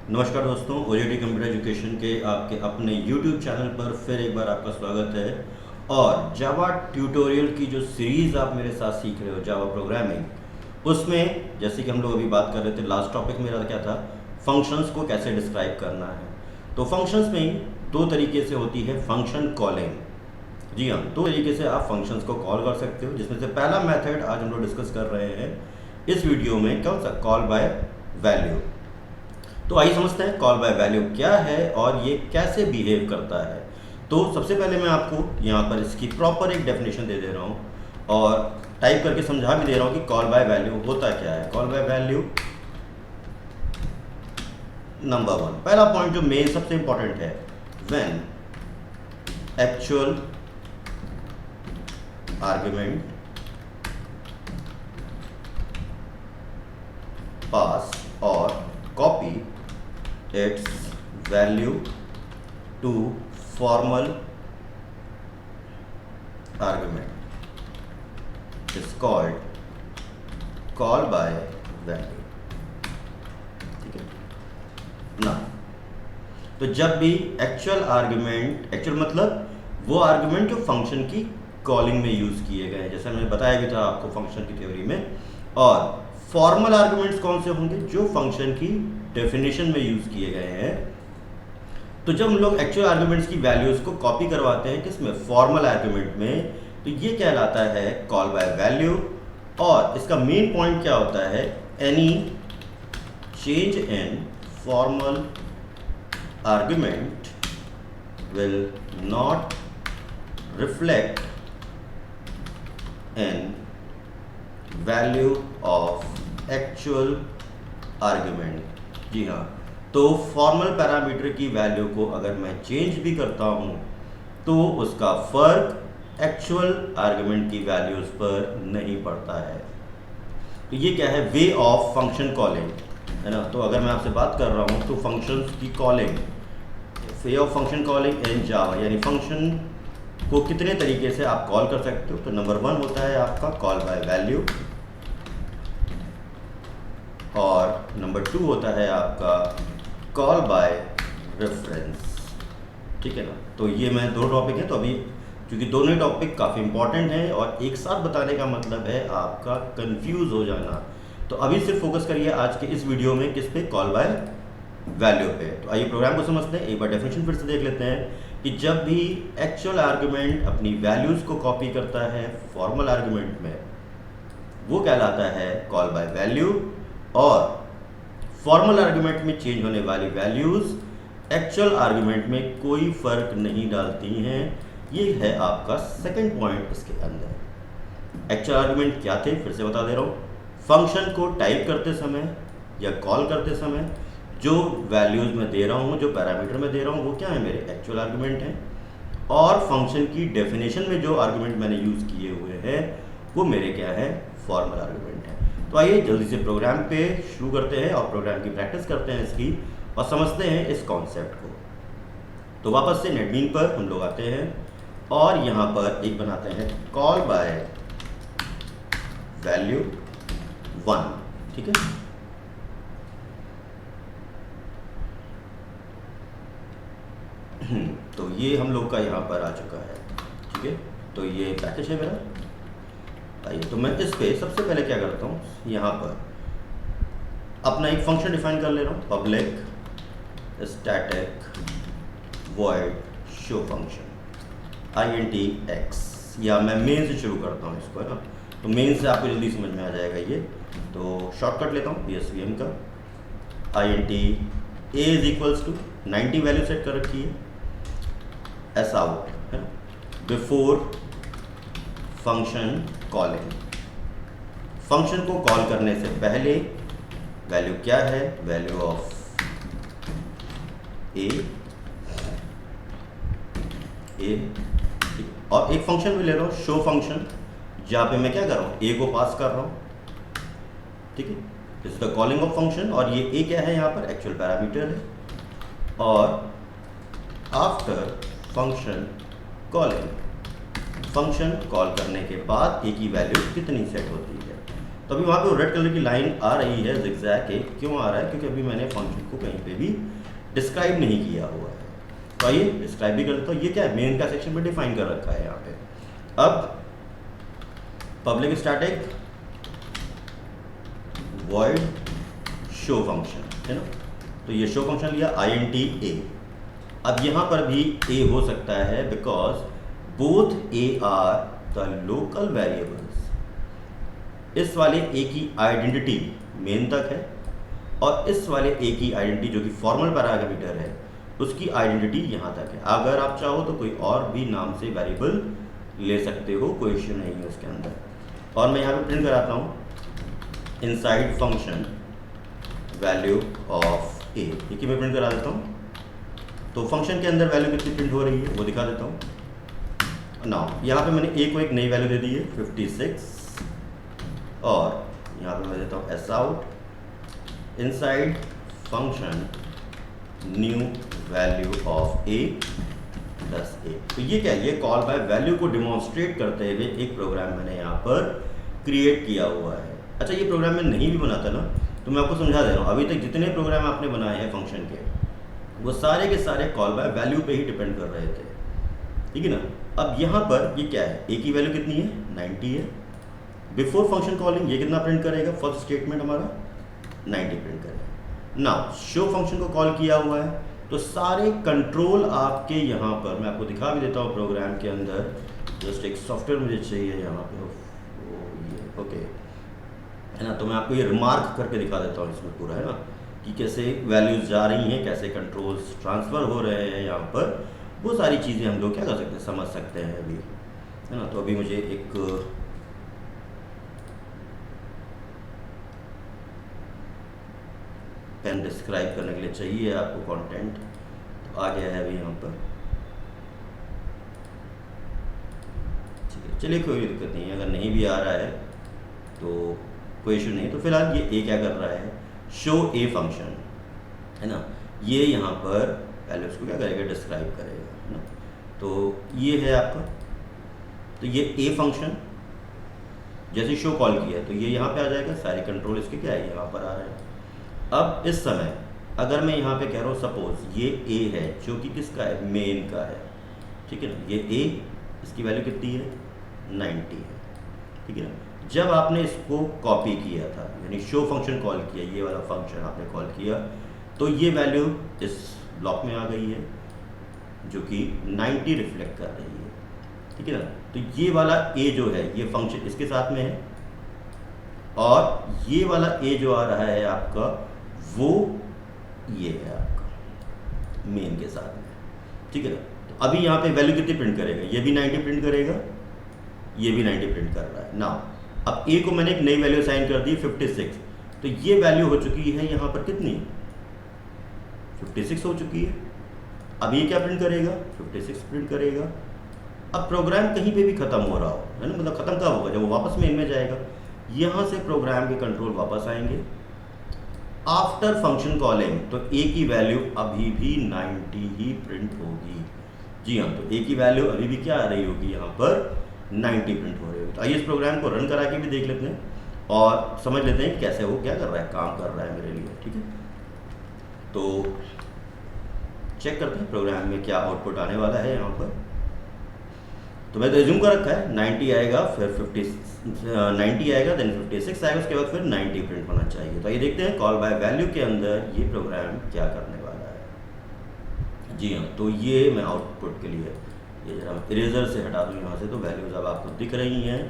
नमस्कार दोस्तों, ओजेडी computer education के आपके अपने यूट्यूब चैनल पर फिर एक बार आपका स्वागत है। और जावा ट्यूटोरियल की जो सीरीज़ आप मेरे साथ सीख रहे हो जावा प्रोग्रामिंग, उसमें जैसे कि हम लोग अभी बात कर रहे थे, लास्ट टॉपिक मेरा क्या था, फंक्शंस को कैसे डिस्क्राइब करना है। तो फंक्शंस में दो तरीके से होती है फंक्शन कॉलिंग। जी हाँ, दो तरीके से आप फंक्शंस को कॉल कर सकते हो, जिसमें से पहला मेथड आज हम लोग डिस्कस कर रहे हैं इस वीडियो में, कौन सा, कॉल बाय वैल्यू। तो आइए समझते हैं कॉल बाय वैल्यू क्या है और ये कैसे बिहेव करता है। तो सबसे पहले मैं आपको यहाँ पर इसकी प्रॉपर एक डेफिनेशन दे रहा हूँ और टाइप करके समझा भी दे रहा हूँ कि कॉल बाय वैल्यू होता क्या है। Call by value, number one, पहला पॉइंट जो मेन सबसे इंपॉर्टेंट है, व्हेन एक्चुअल आर्ग्यूमेंट पास और copy its value to formal argument is called call by value। ठीक है ना। तो जब भी एक्चुअल आर्ग्यूमेंट, एक्चुअल मतलब वो आर्ग्यूमेंट जो फंक्शन की कॉलिंग में यूज किए गए हैं, जैसे मैंने बताया भी था आपको फंक्शन की थ्योरी में। और फॉर्मल आर्ग्यूमेंट्स कौन से होंगे, जो फंक्शन की डेफिनेशन में यूज किए गए हैं। तो जब हम लोग एक्चुअल आर्ग्यूमेंट्स की वैल्यूज को कॉपी करवाते हैं किसमें, फॉर्मल आर्ग्यूमेंट में, तो ये कहलाता है कॉल बाय वैल्यू। और इसका मेन पॉइंट क्या होता है, any change in formal argument will not reflect in value of actual argument. जी हाँ, तो फॉर्मल पैरामीटर की वैल्यू को अगर मैं चेंज भी करता हूँ तो उसका फर्क एक्चुअल आर्ग्यूमेंट की वैल्यूज पर नहीं पड़ता है। तो ये क्या है, वे ऑफ फंक्शन कॉलिंग, है ना। तो अगर मैं आपसे बात कर रहा हूँ तो फंक्शंस की calling, way of function calling in Java, यानी फंक्शन को कितने तरीके से आप कॉल कर सकते हो। तो नंबर वन होता है आपका कॉल बाय वैल्यू, और नंबर टू होता है आपका कॉल बाय रेफरेंस। ठीक है ना। तो ये मैं दो टॉपिक हैं, तो अभी क्योंकि दोनों ही टॉपिक काफ़ी इंपॉर्टेंट हैं और एक साथ बताने का मतलब है आपका कंफ्यूज हो जाना। तो अभी सिर्फ फोकस करिए आज के इस वीडियो में किस पे, कॉल बाय वैल्यू पे। तो आइए प्रोग्राम को समझते हैं, एक बार डेफिनेशन फिर से देख लेते हैं कि जब भी एक्चुअल आर्ग्यूमेंट अपनी वैल्यूज को कॉपी करता है फॉर्मल आर्ग्यूमेंट में, वो कहलाता है कॉल बाय वैल्यू। और फॉर्मल आर्ग्यूमेंट में चेंज होने वाली वैल्यूज एक्चुअल आर्ग्यूमेंट में कोई फर्क नहीं डालती हैं। ये है आपका सेकंड पॉइंट इसके अंदर। एक्चुअल आर्ग्यूमेंट क्या थे, फिर से बता दे रहा हूँ, फंक्शन को टाइप करते समय या कॉल करते समय जो वैल्यूज मैं दे रहा हूँ, जो पैरामीटर मैं दे रहा हूँ, वो क्या है, मेरे एक्चुअल आर्ग्यूमेंट हैं। और फंक्शन की डेफिनेशन में जो आर्ग्यूमेंट मैंने यूज किए हुए हैं वो मेरे क्या है, फॉर्मल आर्ग्यूमेंट है। तो आइए जल्दी से प्रोग्राम पे शुरू करते हैं और प्रोग्राम की प्रैक्टिस करते हैं इसकी, और समझते हैं इस कॉन्सेप्ट को। तो वापस से नेटबीन पर हम लोग आते हैं और यहाँ पर एक बनाते हैं कॉल बाय वैल्यू वन। ठीक है, तो ये हम लोग का यहाँ पर आ चुका है। ठीक है, तो ये पैकेज है मेरा। आइए, तो मैं इस पे सबसे पहले क्या करता हूँ, यहाँ पर अपना एक फंक्शन डिफाइन कर ले रहा हूँ, public static void show function int x, या मैं मेन से शुरू करता हूँ इसको, है ना। तो मेन से आपको जल्दी समझ में आ जाएगा ये। तो शॉर्टकट लेता हूँ PSVM का, int a is equals to 90 value set कर रखी है, ऐसा आउट, है ना, बिफोर फंक्शन कॉलिंग। फंक्शन को कॉल करने से पहले वैल्यू क्या है, वैल्यू ऑफ ए, और एक फंक्शन भी ले रहा हूँ शो फंक्शन, जहाँ पे मैं क्या कर रहा हूँ, ए को पास कर रहा हूँ। ठीक है, this is the calling of function, और ये ए क्या है, यहाँ पर एक्चुअल पैरामीटर है। और after function calling, function call करने के बाद ए की वैल्यू कितनी सेट होती है, तो अभी वहाँ पे रेड कलर की लाइन आ रही है zigzag के, क्यों आ रहा है? क्योंकि अभी मैंने फंक्शन को कहीं पे भी डिस्क्राइब नहीं किया हुआ है। तो आइए डिस्क्राइब भी कर देता हूँ। ये क्या है? मेन का सेक्शन में डिफाइन कर रखा है यहाँ पे। अब public static void show function है ना, तो ये शो फंक्शन लिया int a। अब यहाँ पर भी a हो सकता है because both a are the local variables. इस वाले a की आइडेंटिटी मेन तक है और इस वाले a की आइडेंटिटी जो कि फॉर्मल पैरामीटर है उसकी आइडेंटिटी यहाँ तक है। अगर आप चाहो तो कोई और भी नाम से वेरिएबल ले सकते हो, कोई इश्यू नहीं है उसके अंदर। और मैं यहाँ पे प्रिंट कराता हूँ इनसाइड फंक्शन वैल्यू ऑफ ए, देखिए मैं प्रिंट करा देता हूँ। तो फंक्शन के अंदर वैल्यू कितनी प्रिंट हो रही है वो दिखा देता हूँ। नाउ यहाँ पे मैंने ए को एक नई वैल्यू दे दी है 56 और यहाँ पे मैं देता हूँ S out inside function new value of a plus a. तो ये क्या है? ये कॉल बाय वैल्यू को डिमॉन्स्ट्रेट करते हुए एक प्रोग्राम मैंने यहाँ पर क्रिएट किया हुआ है। अच्छा, ये प्रोग्राम मैं नहीं भी बनाता ना तो मैं आपको समझा दे रहा हूँ। अभी तक जितने प्रोग्राम आपने बनाए हैं फंक्शन के, वो सारे के सारे कॉल बाय वैल्यू पे ही डिपेंड कर रहे थे, ठीक है ना। अब यहाँ पर ये क्या है? ए की वैल्यू कितनी है? 90 है। बिफोर फंक्शन कॉलिंग ये कितना प्रिंट करेगा? फर्स्ट स्टेटमेंट हमारा 90 प्रिंट करेगा। नाउ शो फंक्शन को कॉल किया हुआ है तो सारे कंट्रोल आपके यहाँ पर मैं आपको दिखा भी देता हूँ प्रोग्राम के अंदर। जस्ट एक सॉफ्टवेयर मुझे चाहिए यहाँ पे, ये ओके है ना। तो मैं आपको ये रिमार्क करके दिखा देता हूँ इसमें पूरा, है ना, कि कैसे वैल्यूज़ जा रही हैं, कैसे कंट्रोल्स ट्रांसफ़र हो रहे हैं यहाँ पर। वो सारी चीज़ें हम लोग क्या कर सकते हैं, समझ सकते हैं अभी, है ना। तो अभी मुझे एक पेन डिस्क्राइब करने के लिए चाहिए आपको कंटेंट, तो आ गया है अभी यहाँ पर। ठीक है, चलिए कोई दिक्कत नहीं है। अगर नहीं भी आ रहा है तो कोई इशू नहीं। तो फिलहाल ये ए क्या कर रहा है? शो ए फंक्शन, है ना। ये यहाँ पर पहले उसको क्या करेगा? डिस्क्राइब करेगा, है ना। तो ये है आपका, तो ये ए फंक्शन जैसे शो कॉल किया तो ये यहाँ पे आ जाएगा। सारे कंट्रोल इसके क्या है? यहाँ पर आ रहे हैं। अब इस समय अगर मैं यहाँ पे कह रहा हूँ सपोज ये ए है जो कि किसका है? मेन का है, ठीक है ना। ये ए, इसकी वैल्यू कितनी है? 90 है, ठीक है ना। जब आपने इसको कॉपी किया था, यानी शो फंक्शन कॉल किया, ये वाला फंक्शन आपने कॉल किया, तो ये वैल्यू इस ब्लॉक में आ गई है जो कि 90 रिफ्लेक्ट कर रही है, ठीक है ना। तो ये वाला ए जो है ये फंक्शन इसके साथ में है और ये वाला ए जो आ रहा है आपका वो ये है आपका मेन के साथ में, ठीक है ना। तो अभी यहाँ पे वैल्यू कितनी प्रिंट करेगा? ये भी 90 प्रिंट करेगा, ये भी 90 प्रिंट कर रहा है ना। अब ए को मैंने एक नई वैल्यू असाइन कर दी 56, तो ये वैल्यू हो चुकी है यहाँ पर कितनी? 56 हो चुकी है। अब ये क्या प्रिंट करेगा? 56 प्रिंट करेगा। अब प्रोग्राम कहीं पे भी खत्म हो रहा हो, है ना, मतलब खत्म कब होगा? जब वो वापस मेन में जाएगा, यहाँ से प्रोग्राम के कंट्रोल वापस आएंगे आफ्टर फंक्शन कॉलिंग, तो ए की वैल्यू अभी भी 90 ही प्रिंट होगी। जी हाँ, तो ए की वैल्यू अभी भी क्या आ रही होगी? यहाँ पर 90 प्रिंट हो रही होगी। तो आइए इस प्रोग्राम को रन करा के भी देख लेते हैं और समझ लेते हैं कि कैसे वो क्या कर रहा है, काम कर रहा है मेरे लिए, ठीक है। तो चेक करते हैं प्रोग्राम में क्या आउटपुट आने वाला है यहाँ पर। तो मैं तो एज्यूम कर रखा है 90 आएगा, फिर 90 आएगा, देन 56 आएगा, उसके बाद फिर 90 प्रिंट होना चाहिए। तो ये देखते हैं कॉल बाय वैल्यू के अंदर ये प्रोग्राम क्या करने वाला है। जी हाँ, तो ये मैं आउटपुट के लिए ये जरा इरेजर से हटा दूँ यहाँ से, तो वैल्यूज़ अब आपको दिख रही हैं।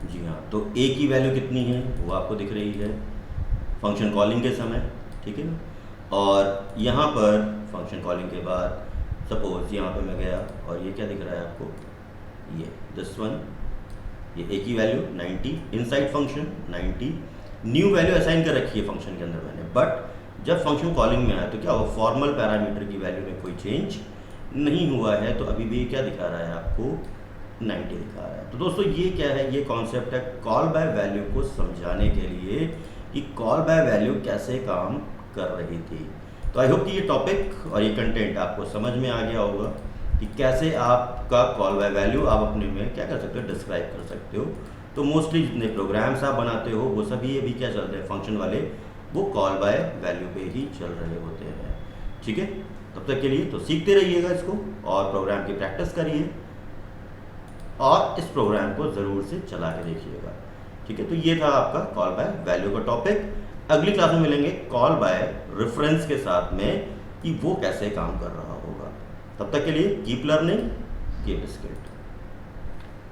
जी हाँ, तो ए की वैल्यू कितनी है वो आपको दिख रही है फंक्शन कॉलिंग के समय, ठीक है ना। और यहाँ पर फंक्शन कॉलिंग के बाद सपोज यहाँ पे मैं गया और ये क्या दिख रहा है आपको? ये दिस वन, ये ए की value 90 inside function 90, new value assign कर रखी है फंक्शन के अंदर मैंने, बट जब फंक्शन कॉलिंग में आया तो क्या हुआ? फॉर्मल पैरामीटर की वैल्यू में कोई चेंज नहीं हुआ है, तो अभी भी क्या दिखा रहा है आपको? 90 दिखा रहा है। तो दोस्तों ये क्या है? ये कॉन्सेप्ट है कॉल बाय वैल्यू को समझाने के लिए कि कॉल बाय वैल्यू कैसे काम कर रही थी। तो आई होप कि ये टॉपिक और ये कंटेंट आपको समझ में आ गया होगा कि कैसे आपका कॉल बाय वैल्यू आप अपने में क्या कर सकते हो? डिस्क्राइब कर सकते हो तो मोस्टली जितने प्रोग्राम्स आप बनाते हो वो सभी अभी क्या चल रहे हैं, फंक्शन वाले, वो कॉल बाय वैल्यू पे ही चल रहे होते हैं। ठीक है, तब तक के लिए तो सीखते रहिएगा इसको और प्रोग्राम की प्रैक्टिस करिए और इस प्रोग्राम को ज़रूर से चला के देखिएगा। ठीक है, तो ये था आपका कॉल बाय वैल्यू का टॉपिक। अगली क्लास में मिलेंगे कॉल बाय रेफरेंस के साथ में कि वो कैसे काम कर रहा होगा। तब तक के लिए कीप लर्निंग, कीप स्किल्ड।